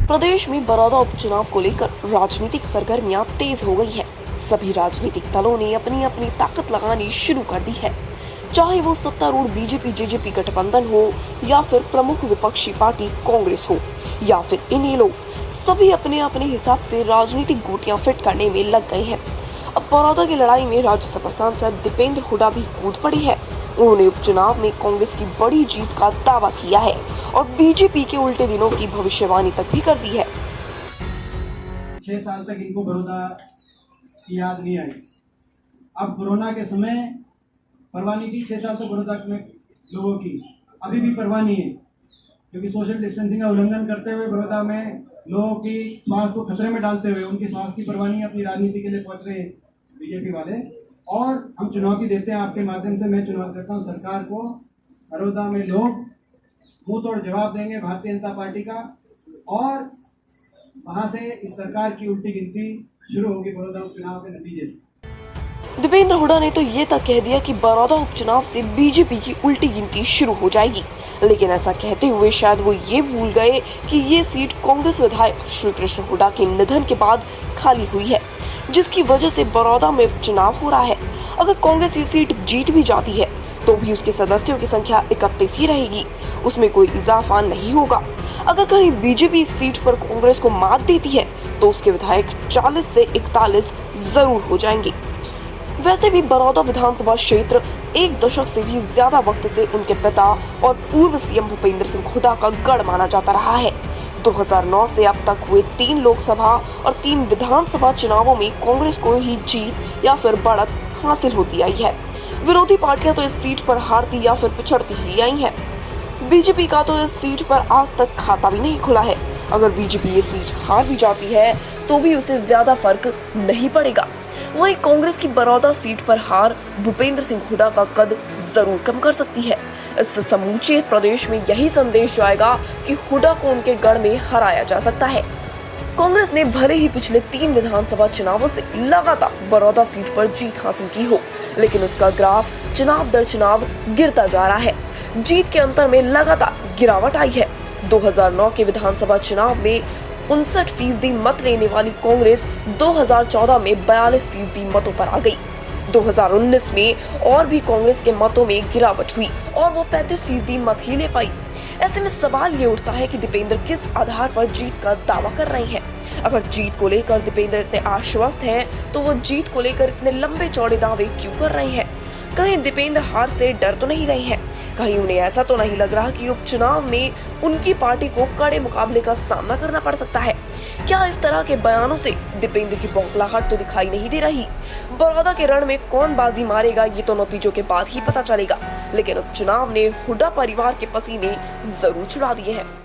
प्रदेश में बड़ौदा उपचुनाव को लेकर राजनीतिक सरगर्मियां तेज हो गई है। सभी राजनीतिक दलों ने अपनी अपनी ताकत लगानी शुरू कर दी है, चाहे वो सत्तारूढ़ बीजेपी जेजेपी गठबंधन हो या फिर प्रमुख विपक्षी पार्टी कांग्रेस हो या फिर इन्हीं लोग, सभी अपने अपने हिसाब से राजनीतिक गोटियां फिट करने में लग गए हैं। अब बड़ौदा की लड़ाई में राज्यसभा सांसद दीपेंद्र हुड्डा भी कूद पड़ी है। उन्होंने उपचुनाव में कांग्रेस की बड़ी जीत का दावा किया है और बीजेपी के उल्टे दिनों की भविष्यवाणी तक भी कर दी है। 6 साल तक इनको बड़ौदा की याद नहीं आई। अब कोरोना के समय परवाह नहीं थी, 6 साल तक बड़ौदा में लोगों की अभी भी परवाह नहीं है, क्योंकि सोशल डिस्टेंसिंग का उल्लंघन करते हुए बड़ौदा में लोगों की स्वास्थ्य को खतरे में डालते हुए उनकी स्वास्थ्य की परवाह नहीं अपनी राजनीति के लिए पहुंच रहे हैं बीजेपी वाले। और हम चुनौती देते हैं, आपके माध्यम से मैं चुनौती करता हूँ सरकार को, बड़ौदा में लोग मुंह तोड़ जवाब देंगे भारतीय जनता पार्टी का, और वहां से इस सरकार की उल्टी गिनती शुरू होगी बड़ौदा उपचुनाव के नतीजे से। दीपेंद्र हुड्डा ने तो ये तक कह दिया कि बड़ौदा उपचुनाव से बीजेपी की उल्टी गिनती शुरू हो जाएगी, लेकिन ऐसा कहते हुए शायद वो ये भूल गए कि ये सीट कांग्रेस विधायक श्री कृष्ण हुड्डा के निधन के बाद खाली हुई है, जिसकी वजह से बड़ौदा में उपचुनाव हो रहा है। अगर कांग्रेस ये सीट जीत भी जाती है तो भी उसके सदस्यों की संख्या 31 ही रहेगी, उसमें कोई इजाफा नहीं होगा। अगर कहीं बीजेपी इस सीट पर कांग्रेस को मात देती है तो उसके विधायक 40 से 41 जरूर हो जाएंगे। वैसे भी बड़ौदा विधानसभा क्षेत्र 1 दशक से भी ज्यादा वक्त से उनके पिता और पूर्व सीएम भूपेंद्र सिंह हुड्डा का गढ़ माना जाता रहा है। 2009 से अब तक हुए 3 लोकसभा और 3 विधानसभा चुनावों में कांग्रेस को ही जीत या फिर बढ़त हासिल होती आई है। विरोधी पार्टियां तो इस सीट पर हारती या फिर पिछड़ती ही आई हैं। बीजेपी का तो इस सीट पर आज तक खाता भी नहीं खुला है। अगर बीजेपी ये सीट हार भी जाती है तो भी उसे ज्यादा फर्क नहीं पड़ेगा। वहीं कांग्रेस की बड़ौदा सीट पर हार भूपेंद्र सिंह हुड्डा का कद जरूर कम कर सकती है। इससे समूचे प्रदेश में यही संदेश जाएगा कि हुड्डा को उनके गढ़ में हराया जा सकता है। कांग्रेस ने भले ही पिछले 3 विधानसभा चुनावों से लगातार बड़ौदा सीट पर जीत हासिल की हो, लेकिन उसका ग्राफ चुनाव दर चुनाव गिरता जा रहा है। जीत के अंतर में लगातार गिरावट आई है। 2009 के विधानसभा चुनाव में 59% मत लेने वाली कांग्रेस 2014 में 42% मतों पर आ गई। 2019 में और भी कांग्रेस के मतों में गिरावट हुई और वो 35% मत ही ले पाई। ऐसे में सवाल ये उठता है कि दीपेंद्र किस आधार पर जीत का दावा कर रहे हैं। अगर जीत को लेकर दीपेंद्र इतने आश्वस्त हैं, तो वो जीत को लेकर इतने लंबे चौड़े दावे क्यों कर रहे हैं? कहीं दीपेंद्र हार से डर तो नहीं रहे हैं? कहीं उन्हें ऐसा तो नहीं लग रहा कि उपचुनाव में उनकी पार्टी को कड़े मुकाबले का सामना करना पड़ सकता है? क्या इस तरह के बयानों से दीपेंद्र की बौखलाहट तो दिखाई नहीं दे रही? बड़ौदा के रण में कौन बाजी मारेगा ये तो नतीजों के बाद ही पता चलेगा, लेकिन उपचुनाव ने हुड्डा परिवार के पसीने जरूर छुड़ा दिए हैं।